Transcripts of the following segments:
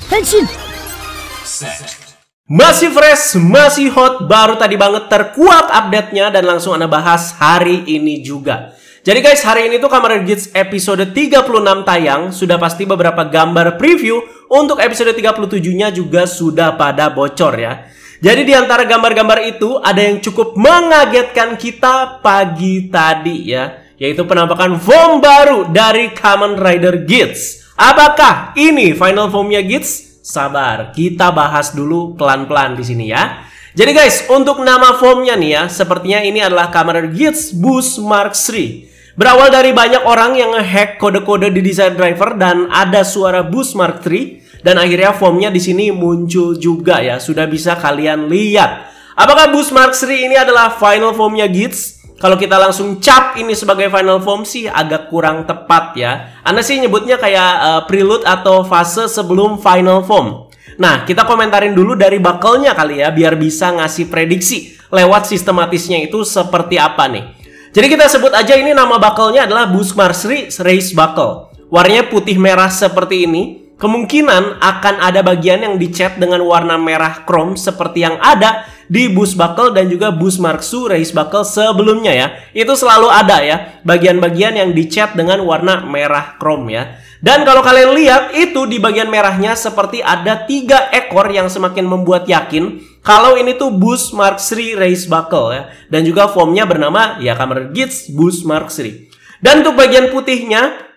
変身 Masih fresh, masih hot, baru tadi banget terkuat update-nya dan langsung Anda bahas hari ini juga. Jadi guys, hari ini tuh Kamen Rider Geats episode 36 tayang. Sudah pasti beberapa gambar preview untuk episode 37-nya juga sudah pada bocor ya. Jadi di antara gambar-gambar itu ada yang cukup mengagetkan kita pagi tadi ya, yaitu penampakan form baru dari Kamen Rider Geats. Apakah ini final formnya Geats? Sabar, kita bahas dulu pelan-pelan di sini ya. Jadi guys, untuk nama formnya nih ya, sepertinya ini adalah Kamen Rider Geats Boost Mark III. Berawal dari banyak orang yang ngehack kode-kode di Desire Driver dan ada suara Boost Mark III, dan akhirnya formnya di sini muncul juga ya. Sudah bisa kalian lihat. Apakah Boost Mark III ini adalah final formnya Geats? Kalau kita langsung cap ini sebagai final form sih agak kurang tepat ya. Anda sih nyebutnya kayak prelude atau fase sebelum final form. Nah, kita komentarin dulu dari buckle-nya kali ya, biar bisa ngasih prediksi lewat sistematisnya itu seperti apa nih. Jadi kita sebut aja ini nama buckle-nya adalah Boost Mark III Race Buckle. Warnanya putih merah seperti ini. Kemungkinan akan ada bagian yang dicat dengan warna merah chrome seperti yang ada di Boost Buckle dan juga Boost Mark II Race Buckle sebelumnya ya. Itu selalu ada ya, bagian-bagian yang dicat dengan warna merah chrome ya. Dan kalau kalian lihat itu di bagian merahnya seperti ada 3 ekor yang semakin membuat yakin kalau ini tuh Boost Mark III Race Buckle ya. Dan juga formnya bernama ya Kamen Rider Geats Boost Mark III. Dan untuk bagian putihnya,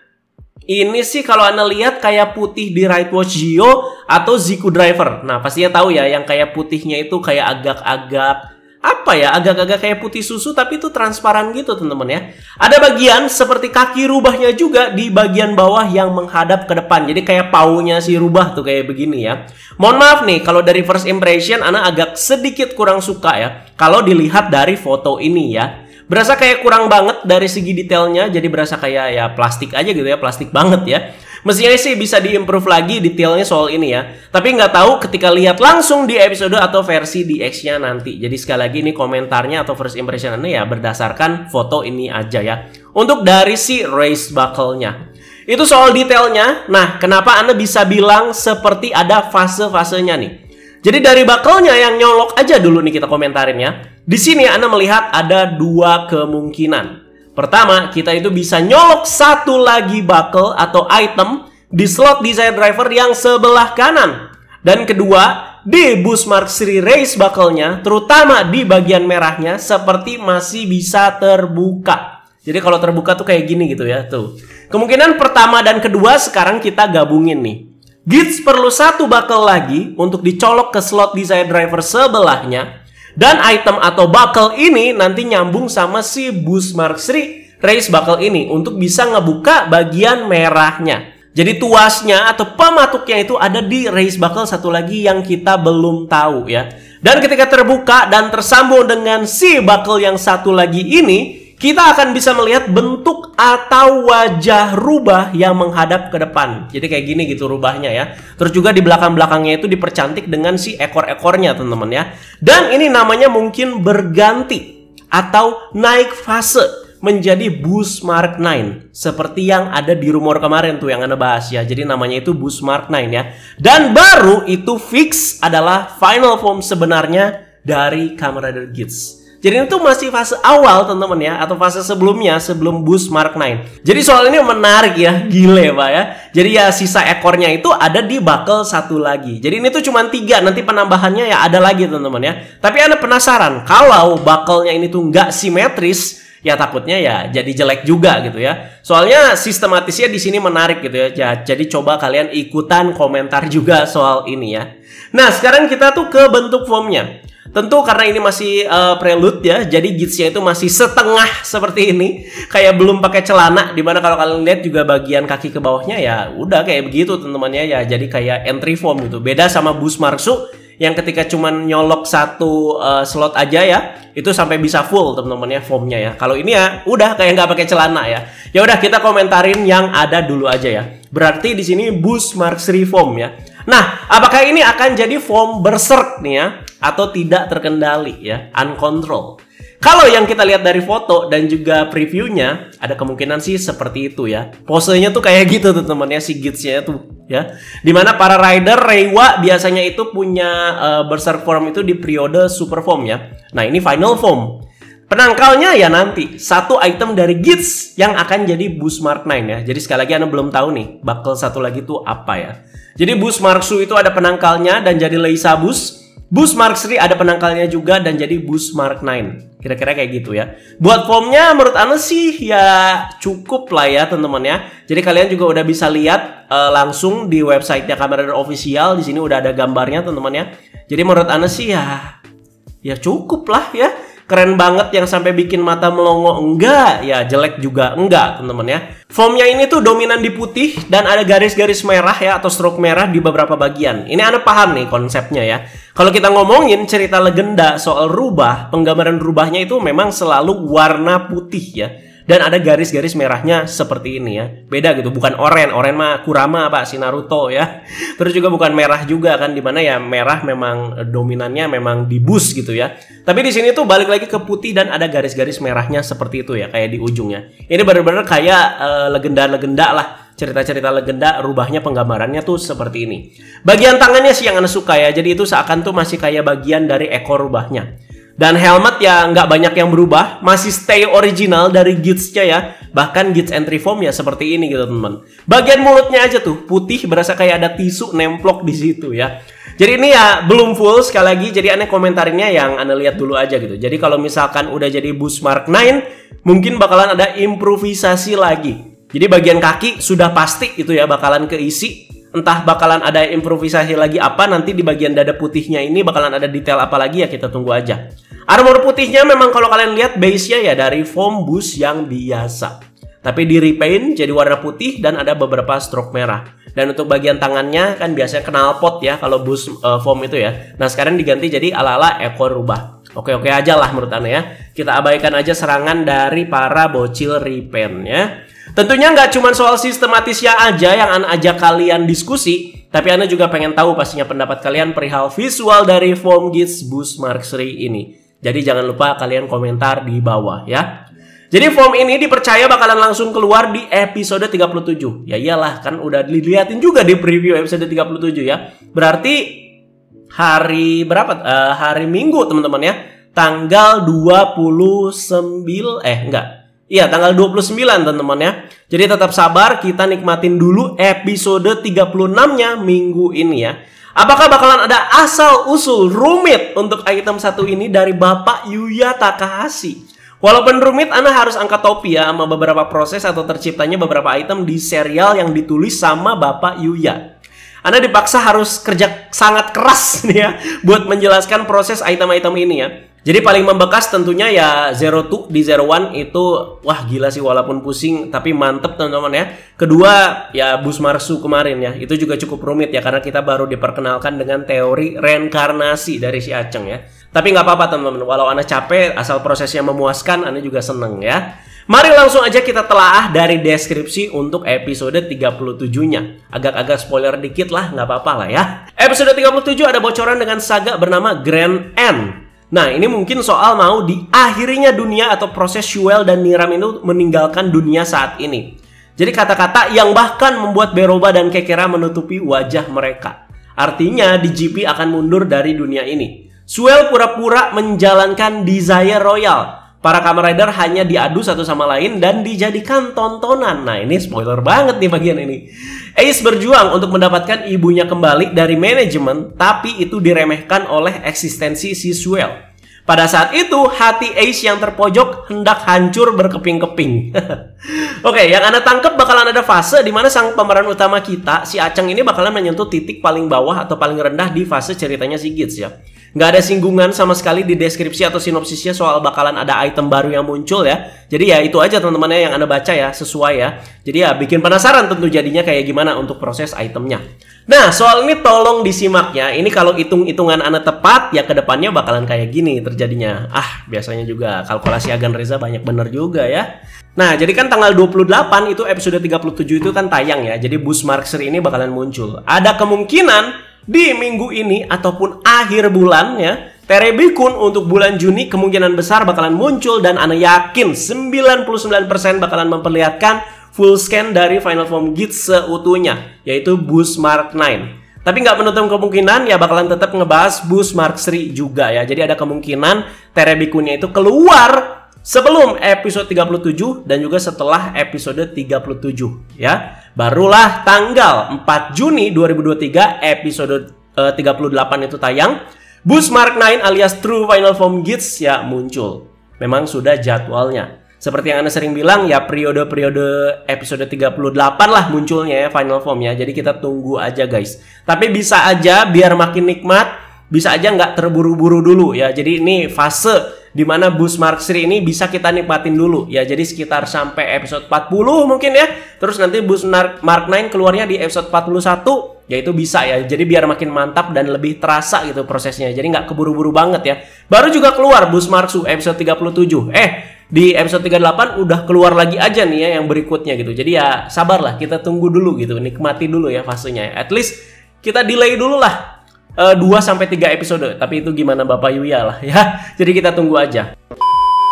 ini sih kalau Anda lihat kayak putih di Right Watch Geo atau Ziku Driver. Nah, pastinya tahu ya yang kayak putihnya itu kayak agak-agak apa ya? Agak-agak kayak putih susu tapi itu transparan gitu, teman-teman ya. Ada bagian seperti kaki rubahnya juga di bagian bawah yang menghadap ke depan. Jadi kayak paunya si rubah tuh kayak begini ya. Mohon maaf nih kalau dari first impression Anda agak sedikit kurang suka ya kalau dilihat dari foto ini ya. Berasa kayak kurang banget dari segi detailnya, jadi berasa kayak ya plastik aja gitu ya, plastik banget ya. Mestinya sih bisa diimprove lagi detailnya soal ini ya. Tapi nggak tahu ketika lihat langsung di episode atau versi DX-nya nanti. Jadi sekali lagi ini komentarnya atau first impression Anda ya berdasarkan foto ini aja ya. Untuk dari si race buckle-nya. Itu soal detailnya. Nah, kenapa Anda bisa bilang seperti ada fase-fasenya nih? Jadi dari buckle-nya yang nyolok aja dulu nih kita komentarin ya. Di sini Anda melihat ada 2 kemungkinan. Pertama, kita itu bisa nyolok satu lagi buckle atau item di slot Desire Driver yang sebelah kanan. Dan kedua, di Boost Mark III Race buckle-nya, terutama di bagian merahnya, seperti masih bisa terbuka. Jadi kalau terbuka tuh kayak gini gitu ya. Tuh. Kemungkinan pertama dan kedua sekarang kita gabungin nih. Geats perlu satu buckle lagi untuk dicolok ke slot Desire Driver sebelahnya. Dan item atau buckle ini nanti nyambung sama si Boost Mark III Race Buckle ini untuk bisa ngebuka bagian merahnya. Jadi tuasnya atau pematuknya itu ada di Race Buckle satu lagi yang kita belum tahu ya. Dan ketika terbuka dan tersambung dengan si buckle yang satu lagi ini, kita akan bisa melihat bentuk atau wajah rubah yang menghadap ke depan. Jadi kayak gini gitu rubahnya ya. Terus juga di belakang-belakangnya itu dipercantik dengan si ekor-ekornya teman-teman ya. Dan ini namanya mungkin berganti atau naik fase menjadi Boost Mark IX. Seperti yang ada di rumor kemarin tuh yang Anda bahas ya. Jadi namanya itu Boost Mark IX ya. Dan baru itu fix adalah final form sebenarnya dari Kamen Rider Geats. Jadi itu masih fase awal teman-teman ya, atau fase sebelumnya sebelum Boost Mark IX. Jadi soal ini menarik ya, gile Pak ya. Jadi ya sisa ekornya itu ada di buckle satu lagi. Jadi ini tuh cuma 3, nanti penambahannya ya ada lagi teman-teman ya. Tapi Anda penasaran kalau buckle-nya ini tuh nggak simetris, ya takutnya ya jadi jelek juga gitu ya. Soalnya sistematisnya di sini menarik gitu ya. Jadi coba kalian ikutan komentar juga soal ini ya. Nah sekarang kita tuh ke bentuk formnya. Tentu karena ini masih prelude ya, jadi Geats-nya itu masih setengah seperti ini, kayak belum pakai celana. Dimana kalau kalian lihat juga bagian kaki ke bawahnya ya udah kayak begitu teman-teman ya, jadi kayak entry form gitu. Beda sama Boost Mark II yang ketika cuman nyolok satu slot aja ya, itu sampai bisa full teman-teman ya formnya ya. Kalau ini ya udah kayak nggak pakai celana ya. Ya udah kita komentarin yang ada dulu aja ya. Berarti di sini Boost Mark III form ya. Nah, apakah ini akan jadi form berserk nih ya? Atau tidak terkendali ya, uncontrolled. Kalau yang kita lihat dari foto dan juga previewnya, ada kemungkinan sih seperti itu ya. Posenya tuh kayak gitu tuh teman-teman ya, si Geats-nya tuh ya. Dimana para rider Reiwa biasanya itu punya Berserk form itu di periode super form ya. Nah ini final form. Penangkalnya ya nanti satu item dari Gits yang akan jadi Boost Mark 9 ya. Jadi sekali lagi Anda belum tahu nih bakal satu lagi tuh apa ya. Jadi Boost Mark Su itu ada penangkalnya dan jadi Leisa Boost. Boost Mark 3 ada penangkalnya juga dan jadi Boost Mark 9. Kira-kira kayak gitu ya. Buat formnya menurut Anda sih ya cukup lah ya teman-teman ya. Jadi kalian juga udah bisa lihat langsung di websitenya Kamen Rider Official. Di sini udah ada gambarnya teman-teman ya. Jadi menurut Anda sih ya cukup lah ya. Keren banget yang sampai bikin mata melongo enggak, ya jelek juga enggak teman-teman ya. Formnya ini tuh dominan di putih dan ada garis-garis merah ya atau stroke merah di beberapa bagian. Ini Anda paham nih konsepnya ya. Kalau kita ngomongin cerita legenda soal rubah, penggambaran rubahnya itu memang selalu warna putih ya. Dan ada garis-garis merahnya seperti ini ya. Beda gitu, bukan oren. Oren mah Kurama Pak, si Naruto ya. Terus juga bukan merah juga kan, dimana ya merah memang dominannya memang di boost gitu ya. Tapi di sini tuh balik lagi ke putih dan ada garis-garis merahnya seperti itu ya, kayak di ujungnya. Ini benar-benar kayak legenda-legenda lah. Cerita-cerita legenda rubahnya penggambarannya tuh seperti ini. Bagian tangannya sih yang Anda suka ya. Jadi itu seakan tuh masih kayak bagian dari ekor rubahnya. Dan helmet ya nggak banyak yang berubah, masih stay original dari Gits-nya ya. Bahkan Gits entry form ya seperti ini gitu teman-teman. Bagian mulutnya aja tuh putih, berasa kayak ada tisu nemplok di situ ya. Jadi ini ya belum full sekali lagi, jadi aneh komentarinnya yang Anda lihat dulu aja gitu. Jadi kalau misalkan udah jadi Boost Mark 9, mungkin bakalan ada improvisasi lagi. Jadi bagian kaki sudah pasti itu ya bakalan keisi. Entah bakalan ada improvisasi lagi apa, nanti di bagian dada putihnya ini bakalan ada detail apa lagi ya, kita tunggu aja. Armor putihnya memang kalau kalian lihat base-nya ya dari foam boost yang biasa. Tapi di repaint jadi warna putih dan ada beberapa stroke merah. Dan untuk bagian tangannya kan biasanya knalpot ya kalau boost foam itu ya. Nah sekarang diganti jadi ala-ala ekor rubah. Oke-oke aja lah menurut Anda ya. Kita abaikan aja serangan dari para bocil repaint ya. Tentunya nggak cuma soal sistematisnya aja yang Anda ajak kalian diskusi, tapi Anda juga pengen tahu pastinya pendapat kalian perihal visual dari foam Gits Boost Mark 3 ini. Jadi jangan lupa kalian komentar di bawah ya. Jadi foam ini dipercaya bakalan langsung keluar di episode 37. Ya iyalah kan udah dilihatin juga di preview episode 37 ya. Berarti hari berapa? Hari Minggu teman-teman ya. Tanggal 29 Iya, tanggal 29 teman-teman ya. Jadi tetap sabar, kita nikmatin dulu episode 36-nya minggu ini ya. Apakah bakalan ada asal-usul rumit untuk item satu ini dari Bapak Yuya Takahashi? Walaupun rumit, Anda harus angkat topi ya sama beberapa proses atau terciptanya beberapa item di serial yang ditulis sama Bapak Yuya. Anda dipaksa harus kerja sangat keras nih ya buat menjelaskan proses item-item ini ya. Jadi paling membekas tentunya ya Zero 2 di Zero 1 itu wah gila sih walaupun pusing tapi mantep teman-teman ya. Kedua ya Boost Mark Su kemarin ya, itu juga cukup rumit ya karena kita baru diperkenalkan dengan teori reinkarnasi dari si Aceng ya. Tapi nggak apa-apa teman-teman, walau Anda capek asal prosesnya memuaskan Anda juga seneng ya. Mari langsung aja kita telaah dari deskripsi untuk episode 37-nya. Agak-agak spoiler dikit lah, nggak apa-apa lah ya. Episode 37 ada bocoran dengan saga bernama Grand End. Nah ini mungkin soal mau diakhirinya dunia atau proses Shuel dan Niram itu meninggalkan dunia saat ini. Jadi kata-kata yang bahkan membuat Beroba dan Kekera menutupi wajah mereka. Artinya di GP akan mundur dari dunia ini. Shuel pura-pura menjalankan Desire Royal. Para Kamen Rider hanya diadu satu sama lain dan dijadikan tontonan. Nah ini spoiler banget nih bagian ini. Ace berjuang untuk mendapatkan ibunya kembali dari manajemen, tapi itu diremehkan oleh eksistensi si Shuel. Pada saat itu, hati Ace yang terpojok hendak hancur berkeping-keping. Oke, yang Anda tangkap bakalan ada fase di mana sang pemeran utama kita, si Aceng ini bakalan menyentuh titik paling bawah atau paling rendah di fase ceritanya si Gits ya. Nggak ada singgungan sama sekali di deskripsi atau sinopsisnya soal bakalan ada item baru yang muncul ya. Jadi ya itu aja teman-teman yang Anda baca ya, sesuai ya. Jadi ya bikin penasaran tentu jadinya kayak gimana untuk proses itemnya. Nah soal ini tolong disimak ya. Ini kalau hitung-hitungan Anda tepat ya kedepannya bakalan kayak gini terjadinya. Biasanya juga kalkulasi Agan Reza banyak bener juga ya. Nah jadi kan tanggal 28 itu episode 37 itu kan tayang ya. Jadi Boost Mark 3 ini bakalan muncul. Ada kemungkinan di minggu ini ataupun akhir bulan ya, Terebi-kun untuk bulan Juni kemungkinan besar bakalan muncul dan Anda yakin 99% bakalan memperlihatkan full scan dari Final Form Guides seutuhnya, yaitu Boost Mark 9. Tapi nggak menutup kemungkinan ya bakalan tetap ngebahas Boost Mark 3 juga ya. Jadi ada kemungkinan Terebikunnya itu keluar sebelum episode 37 dan juga setelah episode 37 ya. Barulah tanggal 4 Juni 2023 episode 38 itu tayang. Boost Mark 9 alias True Final Form Guides ya muncul. Memang sudah jadwalnya. Seperti yang Anda sering bilang ya, periode-periode episode 38 lah munculnya ya Final Form ya. Jadi kita tunggu aja guys. Tapi bisa aja biar makin nikmat, bisa aja nggak terburu-buru dulu ya. Jadi ini fase dimana Boost Mark 3 ini bisa kita nikmatin dulu ya. Jadi sekitar sampai episode 40 mungkin ya. Terus nanti Boost Mark 9 keluarnya di episode 41. Ya itu bisa ya, jadi biar makin mantap dan lebih terasa gitu prosesnya. Jadi nggak keburu-buru banget ya. Baru juga keluar Boost Mark 2 episode 37. Di episode 38 udah keluar lagi aja nih ya yang berikutnya gitu. Jadi ya sabarlah, kita tunggu dulu gitu, nikmati dulu ya fasenya. At least kita delay dulu lah 2-3 episode. Tapi itu gimana Bapak Yuya lah ya. Jadi kita tunggu aja.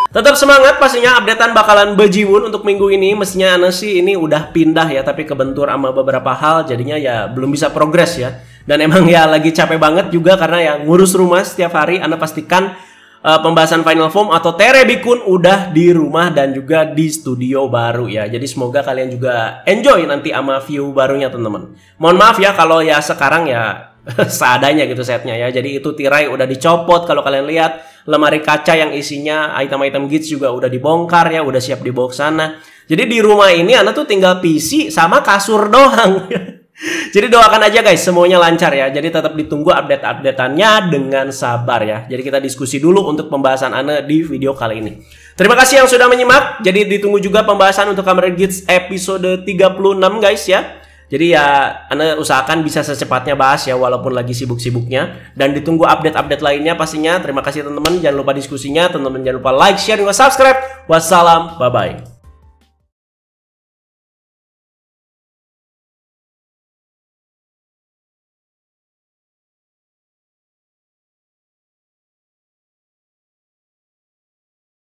Tetap semangat pastinya, updatean bakalan bejiwun untuk minggu ini. Mestinya Ana sih ini udah pindah ya, tapi kebentur sama beberapa hal jadinya ya belum bisa progres ya. Dan emang ya lagi capek banget juga karena ya ngurus rumah setiap hari. Ana pastikan pembahasan Final Form atau Terebikun udah di rumah dan juga di studio baru ya. Jadi semoga kalian juga enjoy nanti sama view barunya teman-teman. Mohon maaf ya kalau ya sekarang ya seadanya gitu setnya ya. Jadi itu tirai udah dicopot kalau kalian lihat. Lemari kaca yang isinya item-item Guides juga udah dibongkar ya, udah siap dibawa ke sana. Jadi di rumah ini Ana tuh tinggal PC sama kasur doang. Jadi doakan aja guys semuanya lancar ya. Jadi tetap ditunggu update-updateannya dengan sabar ya. Jadi kita diskusi dulu untuk pembahasan Ana di video kali ini. Terima kasih yang sudah menyimak. Jadi ditunggu juga pembahasan untuk Kamen Guides episode 36 guys ya. Jadi ya Anda usahakan bisa secepatnya bahas ya walaupun lagi sibuk-sibuknya. Dan ditunggu update-update lainnya pastinya. Terima kasih teman-teman. Jangan lupa diskusinya. Teman-teman jangan lupa like, share, dan subscribe. Wassalam. Bye-bye.